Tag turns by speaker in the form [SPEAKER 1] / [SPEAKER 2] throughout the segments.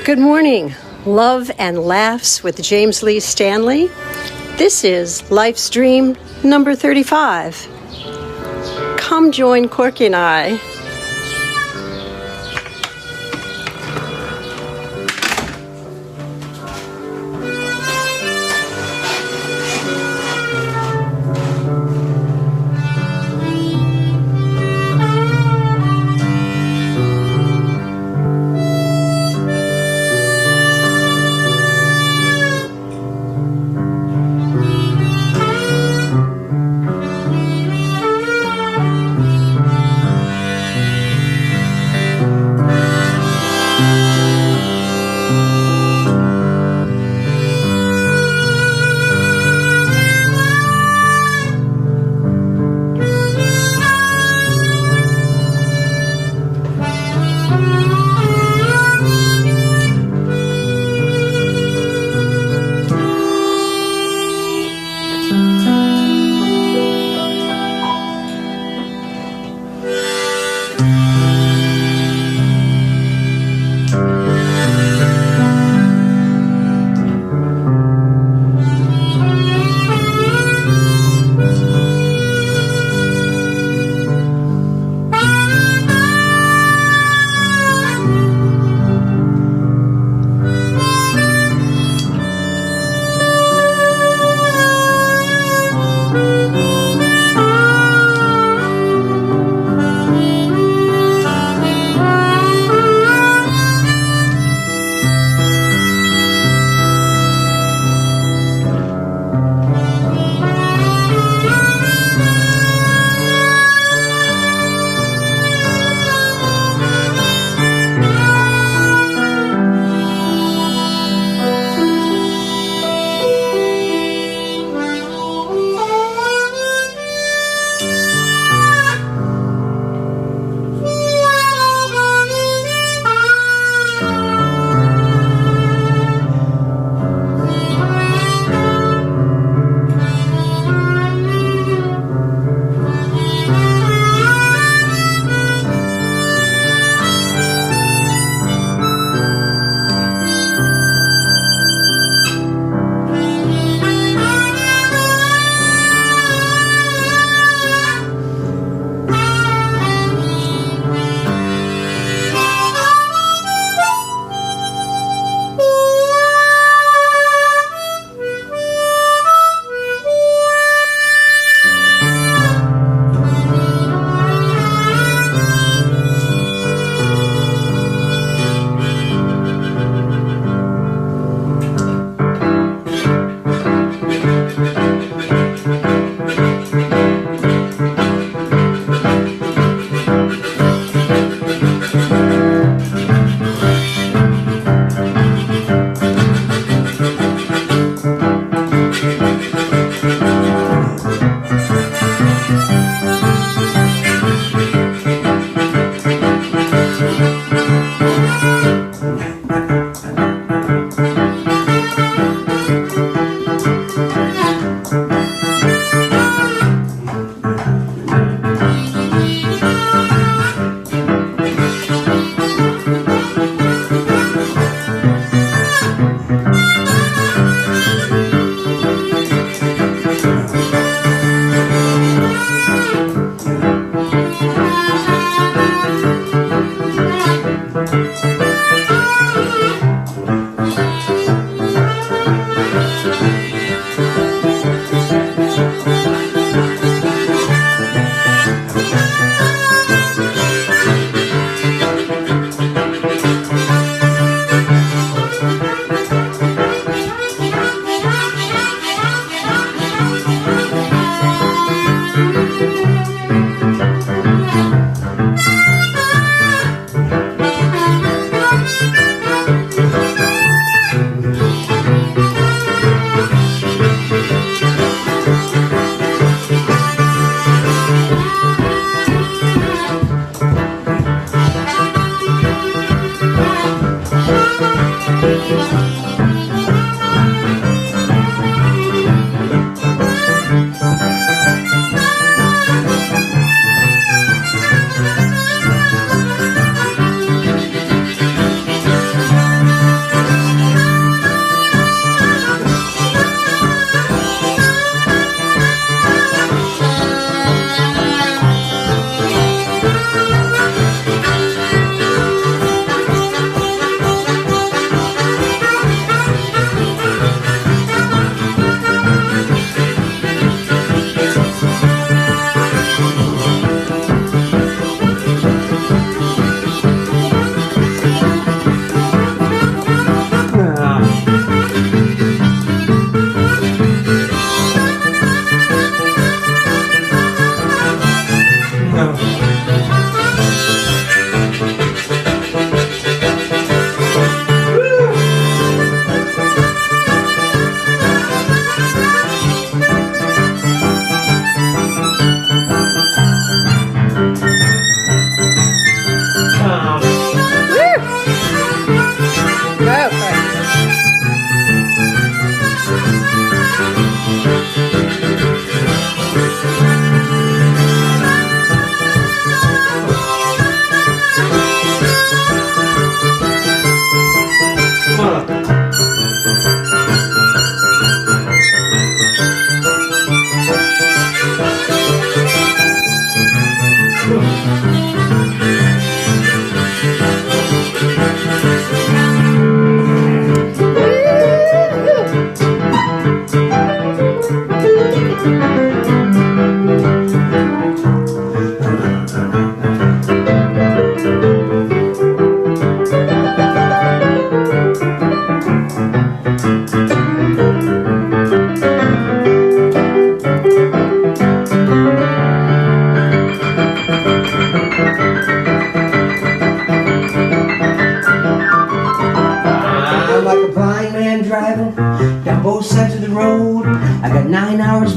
[SPEAKER 1] Good morning, love and laughs with James Lee Stanley. This is Life's Dream number 35. Come join Corky and I.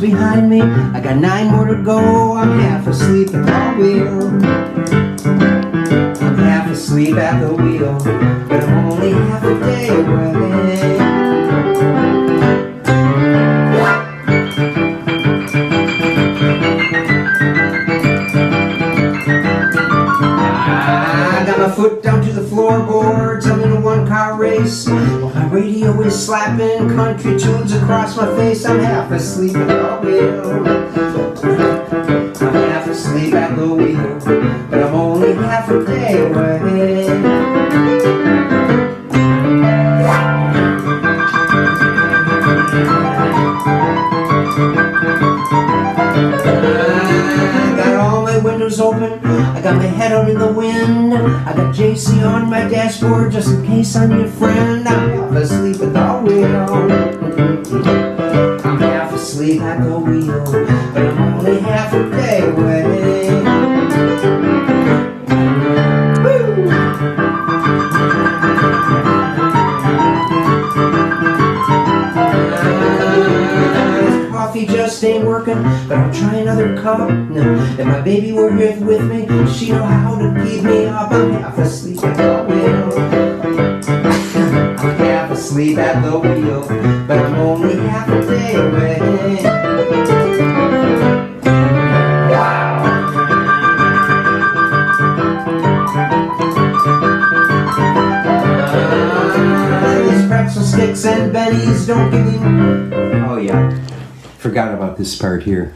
[SPEAKER 2] behind me, I got 9 more to go. I'm half asleep at the wheel. I'm half asleep at the wheel, but I'm only half a day away. I got my foot down to the floorboards, I'm in a 1-car race. My radio is slapping country tunes across my face. I'm half asleep at the wheel. I'm half asleep at the wheel, but I'm only half a day away. I got all my windows open, I got my head out in the wind. I got JC on my dashboard just in case I need a friend. I'm half asleep at the wheel. I'm half asleep at the wheel, but I'm only half a day away. Woo! Coffee just ain't working, but I'll try another cup. No, if my baby were here with me, she'd know how to keep me up. I'm half asleep at the wheel. I'm half asleep at the wheel, but I'm only half a day away. Wow. These pretzel sticks and bennies don't give me... Oh yeah, forgot about this part here.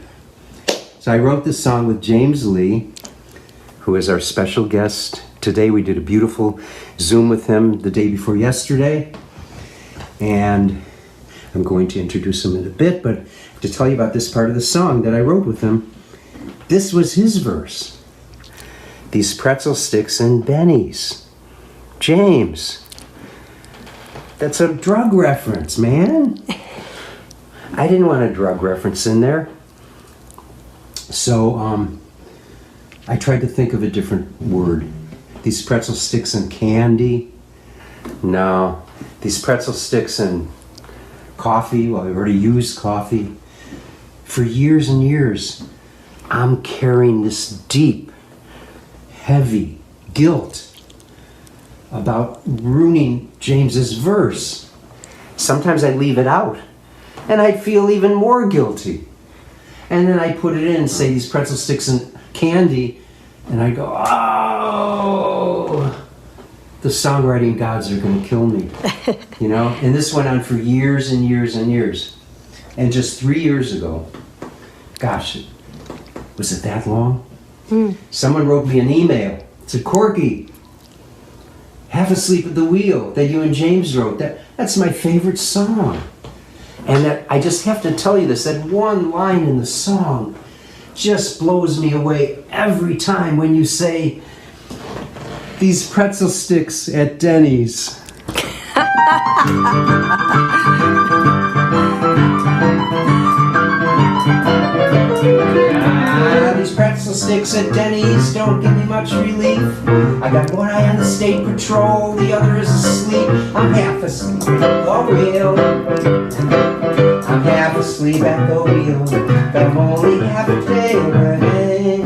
[SPEAKER 2] So I wrote this song with James Lee, who is our special guest. Today we did a beautiful Zoom with him the day before yesterday. And I'm going to introduce him in a bit, but to tell you about this part of the song that I wrote with him, this was his verse. These pretzel sticks and bennies. James, that's a drug reference, man. I didn't want a drug reference in there. So I tried to think of a different word. These pretzel sticks and candy. No, these pretzel sticks and coffee. Well, I've already used coffee. For years and years, I'm carrying this deep, heavy guilt about ruining James's verse. Sometimes I leave it out, and I'd feel even more guilty. And then I put it in and say these pretzel sticks and candy, and I go, oh, the songwriting gods are going to kill me, you know? And this went on for years and years and years. And just 3 years ago, gosh, was it that long? Someone wrote me an email. It said, Corky, Half Asleep at the Wheel that you and James wrote, that's my favorite song. And that, I just have to tell you this, that one line in the song just blows me away every time when you say, these pretzel sticks at Denny's. These pretzel sticks at Denny's don't give me much relief. I got one eye on the state patrol, the other is asleep. I'm half asleep at the wheel. I'm half asleep at the wheel, but I'm only half a day away.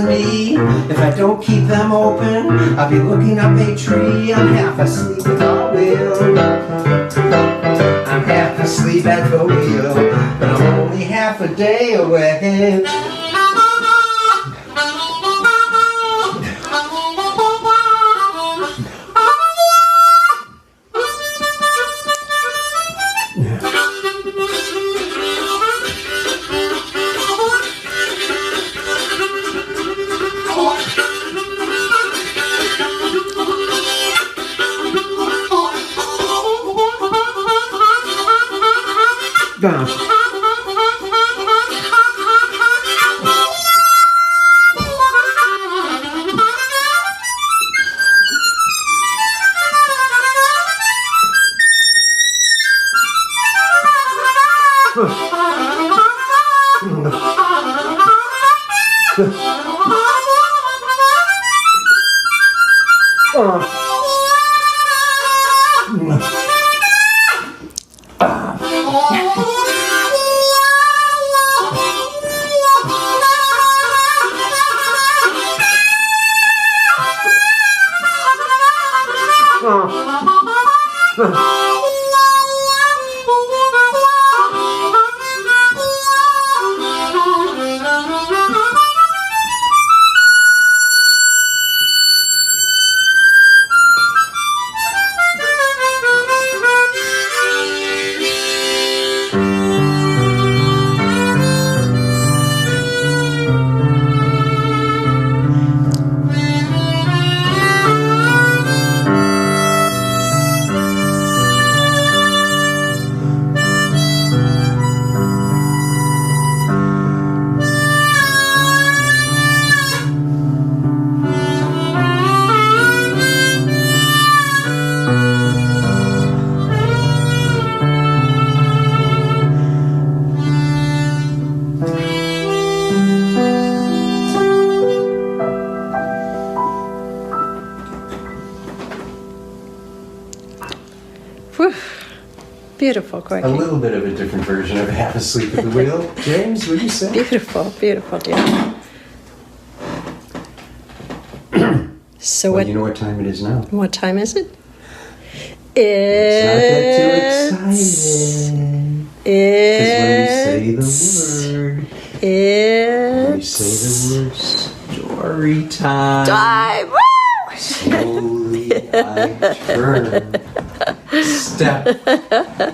[SPEAKER 2] and me. If I don't keep them open, I'll be looking up a tree. I'm half asleep without will. I'm half asleep at the wheel, but I'm only half a day away.
[SPEAKER 1] Whew. Beautiful, Corky.
[SPEAKER 2] A little bit of a different version of half asleep at the wheel. James, what do you say?
[SPEAKER 1] Beautiful, beautiful, dear. So
[SPEAKER 2] Well, you know what time it is now?
[SPEAKER 1] what time is it?
[SPEAKER 2] Let's not get too excited. Because when we say the word, story time.
[SPEAKER 1] Time.
[SPEAKER 2] Slowly I turn, step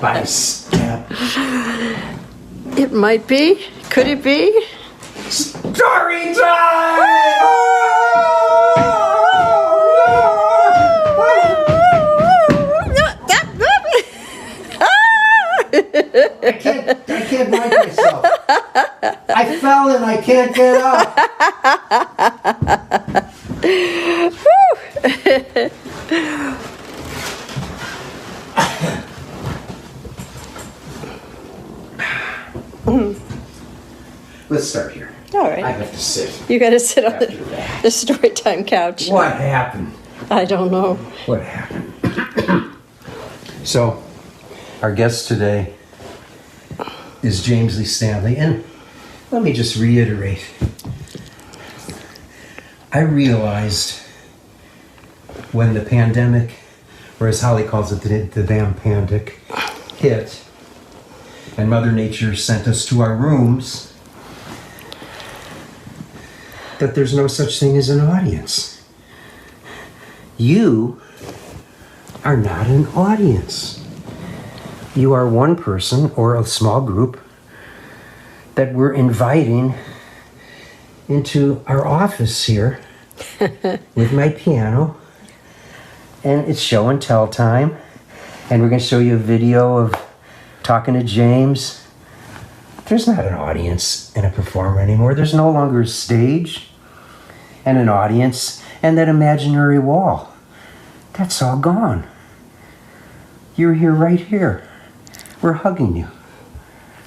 [SPEAKER 2] by step.
[SPEAKER 1] It might be. Could it be?
[SPEAKER 2] Story time! I can't mind myself. I fell and I can't get up. Let's start here.
[SPEAKER 1] All right.
[SPEAKER 2] I have to sit.
[SPEAKER 1] You got to sit on
[SPEAKER 2] After that.
[SPEAKER 1] the story time couch.
[SPEAKER 2] What happened?
[SPEAKER 1] I don't know.
[SPEAKER 2] What happened? So, our guest today is James Lee Stanley, and let me just reiterate. I realized when the pandemic, or as Holly calls it, the damn pandic, hit, and Mother Nature sent us to our rooms, that there's no such thing as an audience. You are not an audience. You are one person or a small group that we're inviting into our office here with my piano, and it's show and tell time, and we're going to show you a video of talking to James. There's not an audience and a performer anymore. There's no longer a stage and an audience and that imaginary wall. That's all gone. You're here, right here. We're hugging you.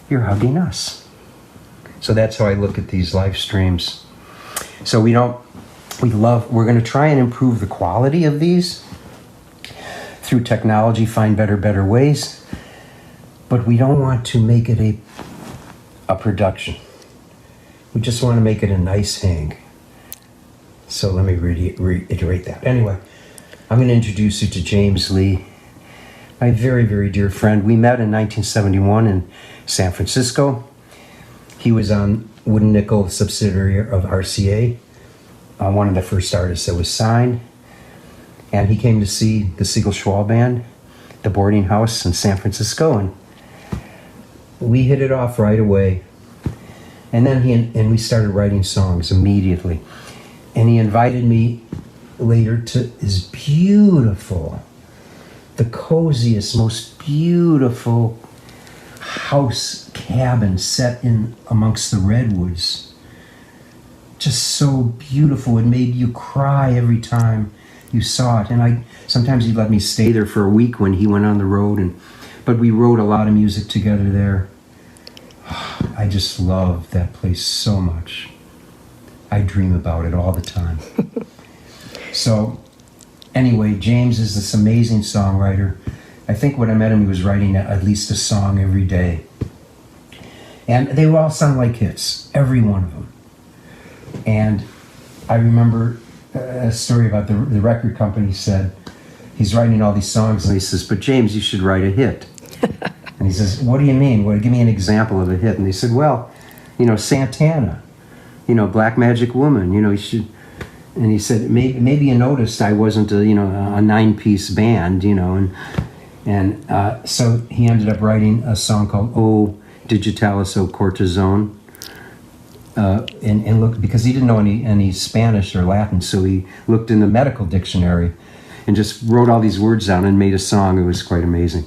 [SPEAKER 2] You're hugging us. So that's how I look at these live streams. So we're going to try and improve the quality of these through technology, find better ways, but we don't want to make it a production. We just want to make it a nice hang. So let me reiterate that. Anyway, I'm going to introduce you to James Lee, my very, very dear friend. We met in 1971 in San Francisco. He was on Wooden Nickel, subsidiary of RCA, one of the first artists that was signed. And he came to see the Siegel Schwall Band, the boarding house in San Francisco, and we hit it off right away. And then we started writing songs immediately. And he invited me later to his beautiful, the coziest, most beautiful house cabin set in amongst the redwoods. Just so beautiful. It made you cry every time you saw it. And sometimes he'd let me stay there for a week when he went on the road. But we wrote a lot of music together there. I just love that place so much. I dream about it all the time. So, anyway, James is this amazing songwriter. I think when I met him, he was writing at least a song every day. And they all sound like hits, every one of them. And I remember a story about the record company said, he's writing all these songs, and he says, but James, you should write a hit. And he says, what do you mean? Well, give me an example of a hit. And they said, well, Santana, Black Magic Woman, you should. And he said, maybe you noticed I wasn't a 9-piece band, and so he ended up writing a song called "Oh Digitalis, O Cortisone," and looked, because he didn't know any Spanish or Latin, so he looked in the medical dictionary and just wrote all these words down and made a song. It was quite amazing.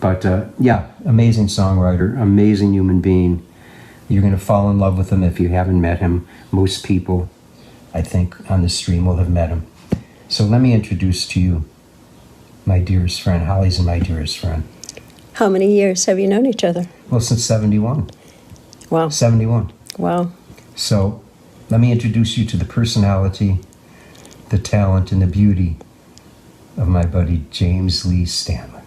[SPEAKER 2] But yeah, amazing songwriter, amazing human being. You're going to fall in love with him if you haven't met him. Most people, I think, on the stream will have met him. So let me introduce to you my dearest friend. Holly's my dearest friend.
[SPEAKER 1] How many years have you known each other?
[SPEAKER 2] Well, since 71.
[SPEAKER 1] Wow.
[SPEAKER 2] 71.
[SPEAKER 1] Wow.
[SPEAKER 2] So let me introduce you to the personality, the talent, and the beauty of my buddy James Lee Stanley.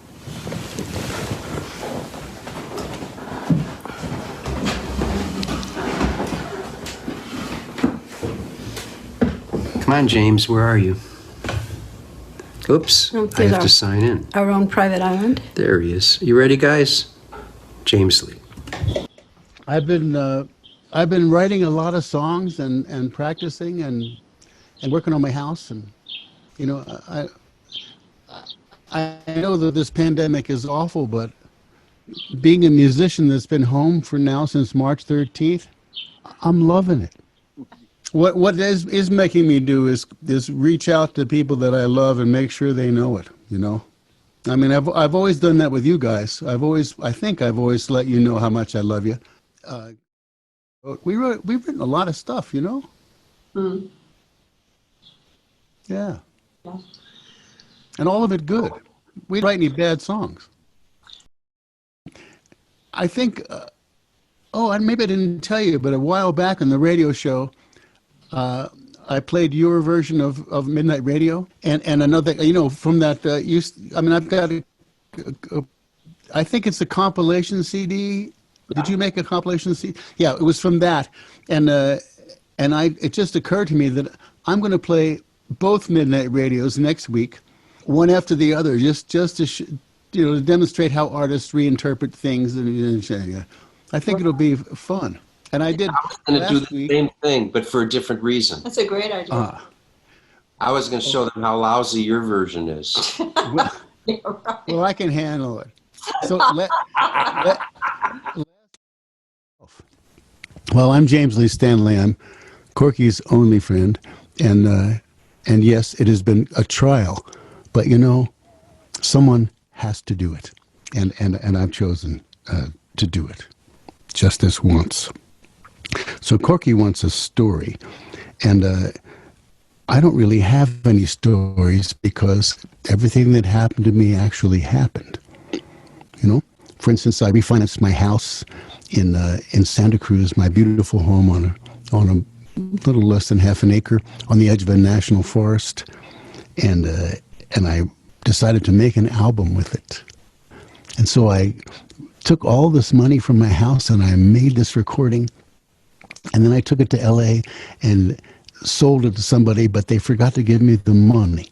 [SPEAKER 2] Come on, James, where are you? Oops, I have to sign in.
[SPEAKER 1] Our own private island.
[SPEAKER 2] There he is. You ready, guys? James Lee.
[SPEAKER 3] I've been writing a lot of songs and practicing and working on my house, and I know that this pandemic is awful, but being a musician that's been home for now since March 13th, I'm loving it. What is making me do is reach out to people that I love and make sure they know it, I mean, I've always done that with you guys. I think I've always let you know how much I love you. We've written a lot of stuff, Mm. Yeah. And all of it good. We don't write any bad songs. I think, maybe I didn't tell you, but a while back on the radio show, I played your version of Midnight Radio, and another, from that, I've got I think it's a compilation CD. Did you make a compilation CD? Yeah, it was from that, and it just occurred to me that I'm going to play both Midnight Radios next week, one after the other, just to to demonstrate how artists reinterpret things, and I think it'll be fun. And I did.
[SPEAKER 2] I was going to do the same thing, but for a different reason.
[SPEAKER 1] That's a great idea.
[SPEAKER 2] I was going to show them how lousy your version is.
[SPEAKER 3] Well, I can handle it. So well, I'm James Lee Stanley. I'm Corky's only friend, and yes, it has been a trial, but someone has to do it, and I've chosen to do it, just this once. So Corky wants a story, and I don't really have any stories because everything that happened to me actually happened. For instance, I refinanced my house in Santa Cruz, my beautiful home on little less than half an acre on the edge of a national forest, and I decided to make an album with it. And so I took all this money from my house and I made this recording, and then I took it to LA and sold it to somebody, but they forgot to give me the money.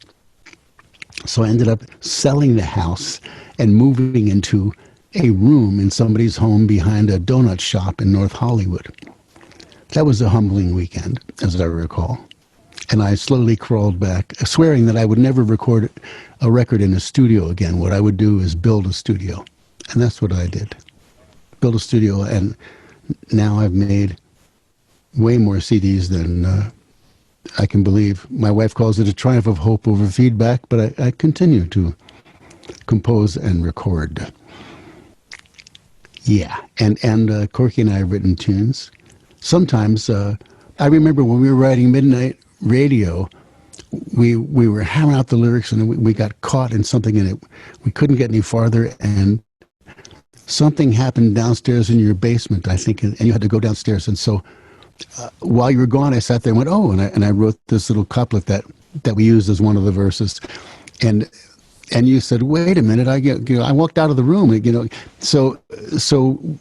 [SPEAKER 3] So I ended up selling the house and moving into a room in somebody's home behind a donut shop in North Hollywood. That was a humbling weekend, as I recall. And I slowly crawled back, swearing that I would never record a record in a studio again. What I would do is build a studio. And that's what I did. Build a studio, and now I've made way more CDs than I can believe. My wife calls it a triumph of hope over feedback, but I continue to compose and record. Yeah, and Corky and I have written tunes. Sometimes, I remember when we were writing Midnight Radio, we were hammering out the lyrics, and we got caught in something, and we couldn't get any farther, and something happened downstairs in your basement, I think, and you had to go downstairs. And so while you were gone, I sat there and went, oh, and I wrote this little couplet that we used as one of the verses. And you said, wait a minute, I walked out of the room, so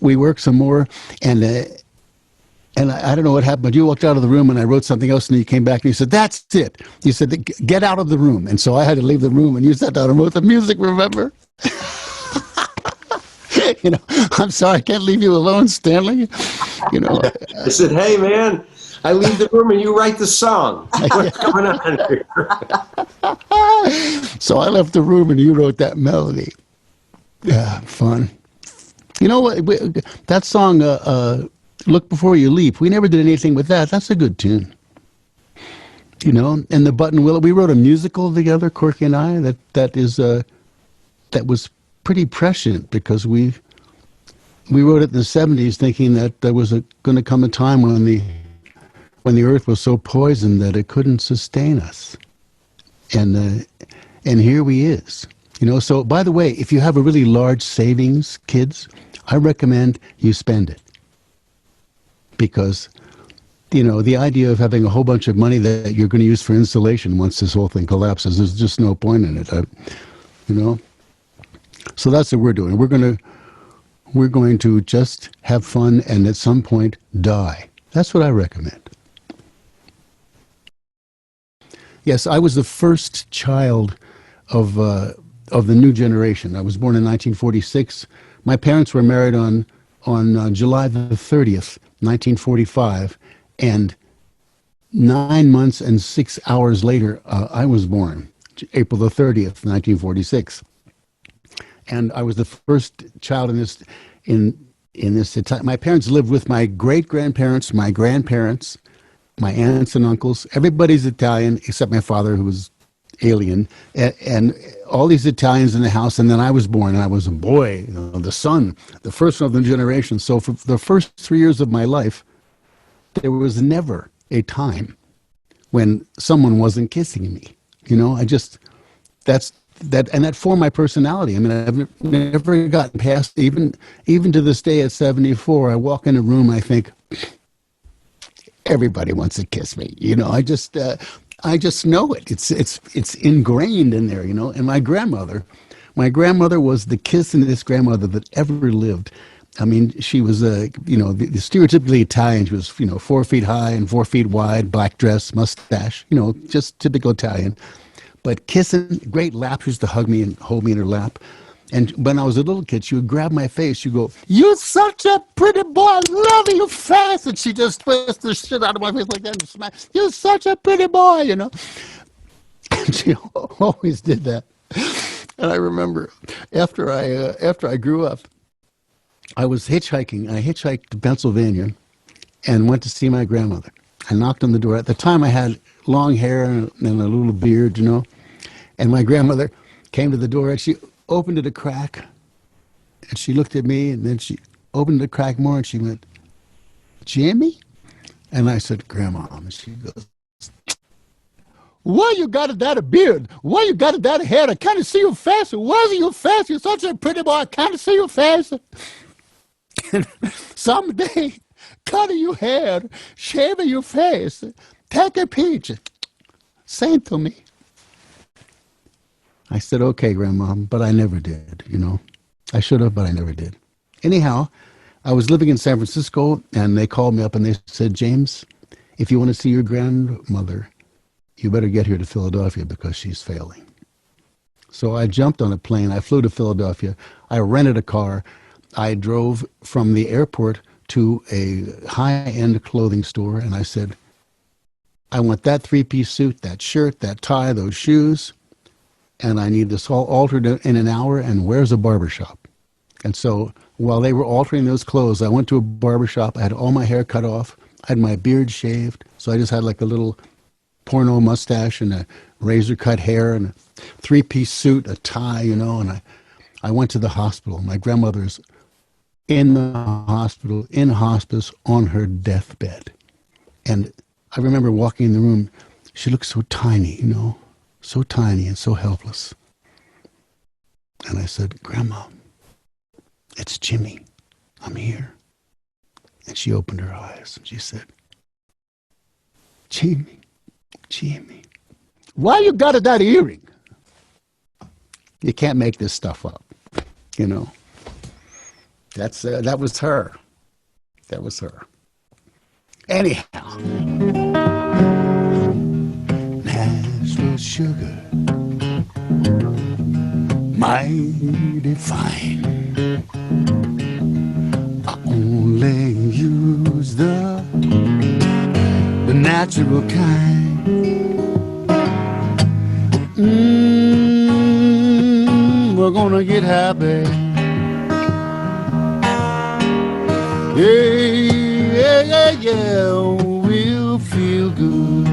[SPEAKER 3] we worked some more, and I don't know what happened, but you walked out of the room and I wrote something else, and you came back and you said, that's it. You said, get out of the room. And so I had to leave the room, and you sat down and wrote the music, remember? I'm sorry, I can't leave you alone, Stanley.
[SPEAKER 2] I said, hey, man, I leave the room and you write the song. What's going on here?
[SPEAKER 3] So I left the room and you wrote that melody. Yeah, fun. You know what? That song, Look Before You Leap, we never did anything with that. That's a good tune. And the Button Willow, we wrote a musical together, Corky and I, that was pretty prescient, because we wrote it in the 70s thinking that there was going to come a time when the earth was so poisoned that it couldn't sustain us. And here we is. So by the way, if you have a really large savings, kids, I recommend you spend it. Because, the idea of having a whole bunch of money that you're going to use for insulation once this whole thing collapses, there's just no point in it. So that's what we're doing. We're going to just have fun and at some point die. That's what I recommend. Yes, I was the first child of the new generation. I was born in 1946. My parents were married on July the 30th, 1945, and 9 months and 6 hours later, I was born, April the 30th, 1946. And I was the first child in this. My parents lived with my great-grandparents, my grandparents, my aunts and uncles. Everybody's Italian except my father, who was alien, and all these Italians in the house. And then I was born, and I was a boy, the son, the first of the generation. So for the first 3 years of my life, there was never a time when someone wasn't kissing me. That formed my personality. I mean, I've never gotten past, even to this day at 74, I walk in a room, I think, everybody wants to kiss me. I just know it. It's ingrained in there, And my grandmother was the kissingest grandmother that ever lived. I mean, she was the stereotypically Italian. She was 4 feet high and 4 feet wide, black dress, mustache, just typical Italian. But kissing, great lap. She used to hug me and hold me in her lap. And when I was a little kid, she would grab my face. She'd go, "You're such a pretty boy. I love you fast." And she just twists the shit out of my face like that and smack. "You're such a pretty boy," And she always did that. And I remember after I grew up, I was hitchhiking. I hitchhiked to Pennsylvania and went to see my grandmother. I knocked on the door. At the time, I had long hair and a little beard, And my grandmother came to the door, and she opened it a crack, and she looked at me, and then she opened it a crack more, and she went, "Jimmy?" And I said, "Grandma." And she goes, "Why you got that beard? Why you got that hair? I can't see you faster. Why are you fast? You're such a pretty boy. I can't see you faster." And someday, cutting your hair, shaving your face, take a peach. Sing to me. I said, okay, Grandma, but I never did, you know. I should have, but I never did. Anyhow, I was living in San Francisco, and they called me up and they said, James, if you want to see your grandmother, you better get here to Philadelphia because she's failing. So I jumped on a plane. I flew to Philadelphia. I rented a car. I drove from the airport to a high-end clothing store, and I said, I want that three-piece suit, that shirt, that tie, those shoes, and I need this all altered in an hour, and where's a barbershop? And so while they were altering those clothes, I went to a barbershop. I had all my hair cut off. I had my beard shaved, so I just had like a little porno mustache and a razor-cut hair and a three-piece suit, a tie, you know, and I went to the hospital. My grandmother's in the hospital, in hospice, on her deathbed. And I remember walking in the room. She looked so tiny, you know, so tiny and so helpless. And I said, Grandma, it's Jimmy. I'm here. And she opened her eyes and she said, Jimmy, Jimmy, why you got that earring? You can't make this stuff up, you know. That was her. That was her. Anyhow, Nashville sugar, mighty fine. I only use the natural kind. We're gonna get happy. Yeah, yeah, yeah, we'll feel good.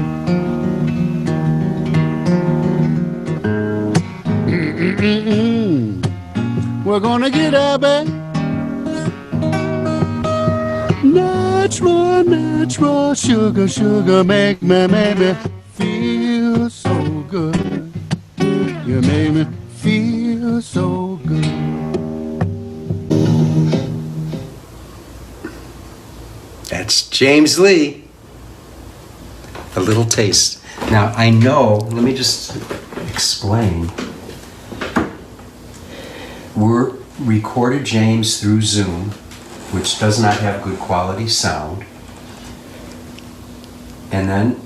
[SPEAKER 3] We're gonna get happy. Natural, natural sugar, sugar make me feel so good. You make me feel so good.
[SPEAKER 2] That's James Lee. A little taste. Now, I know, let me just explain. We're recorded James through Zoom, which does not have good quality sound, and then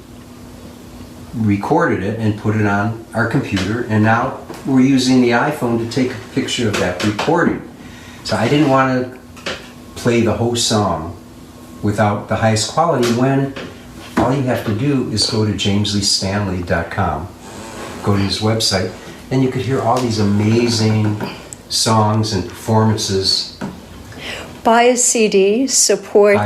[SPEAKER 2] recorded it and put it on our computer, and now we're using the iPhone to take a picture of that recording. So I didn't want to play the whole song without the highest quality when all you have to do is go to JamesLeeStanley.com, go to his website, and you could hear all these amazing songs and performances.
[SPEAKER 1] Buy a CD, support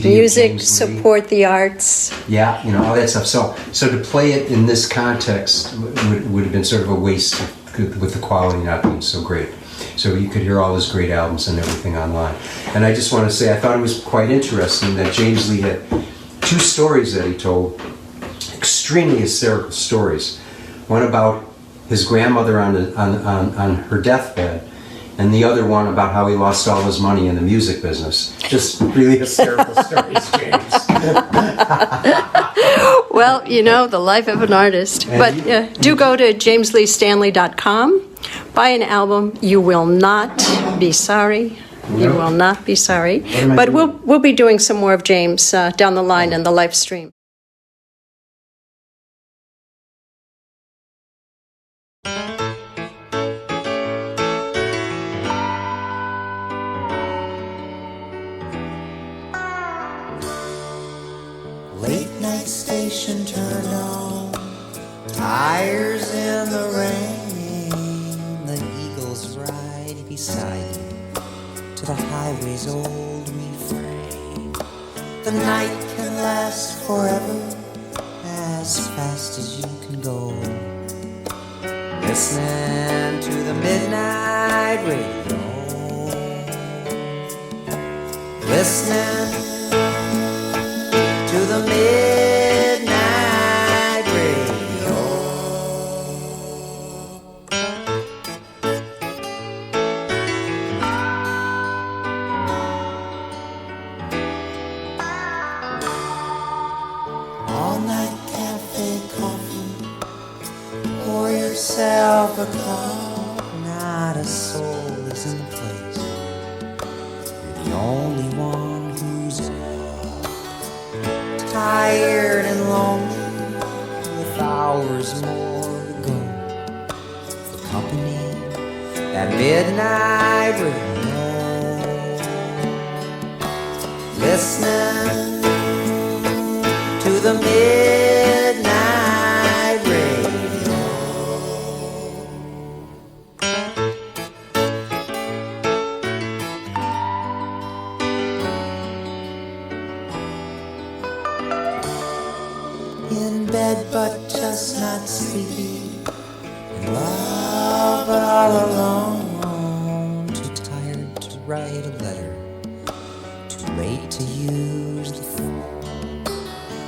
[SPEAKER 1] music, support the arts.
[SPEAKER 2] Yeah, you know, all that stuff. So to play it in this context would have been sort of a waste with the quality not being so great. So you could hear all his great albums and everything online. And I just want to say, I thought it was quite interesting that James Lee had two stories that he told, extremely hysterical stories. One about his grandmother on her deathbed, and the other one about how he lost all his money in the music business. Just really hysterical stories, James.
[SPEAKER 1] Well, you know, the life of an artist. But do go to JamesLeeStanley.com. Buy an album. You will not be sorry. You will not be sorry. But we'll be doing some more of James down the line in the live stream.
[SPEAKER 4] Late night station turned on, tires in the rain. The eagles ride beside you to the highway's old refrain. The night can last forever, as fast as you can go. Listening to the midnight radio, listening to the midnight radio. all-night cafe coffee. Pour yourself a cup. Not a soul is in the place. You're the only one who's up. Tired and lonely, with hours more to go. For company, that midnight radio. Listening to the midnight radio. In bed but just not sleepy, in love but all alone. Too tired to write a letter, too late to use the phone.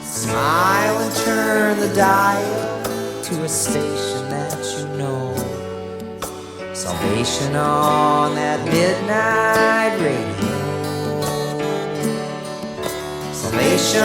[SPEAKER 4] Smile and turn the dial to a station that you know. Salvation on that midnight radio. Salvation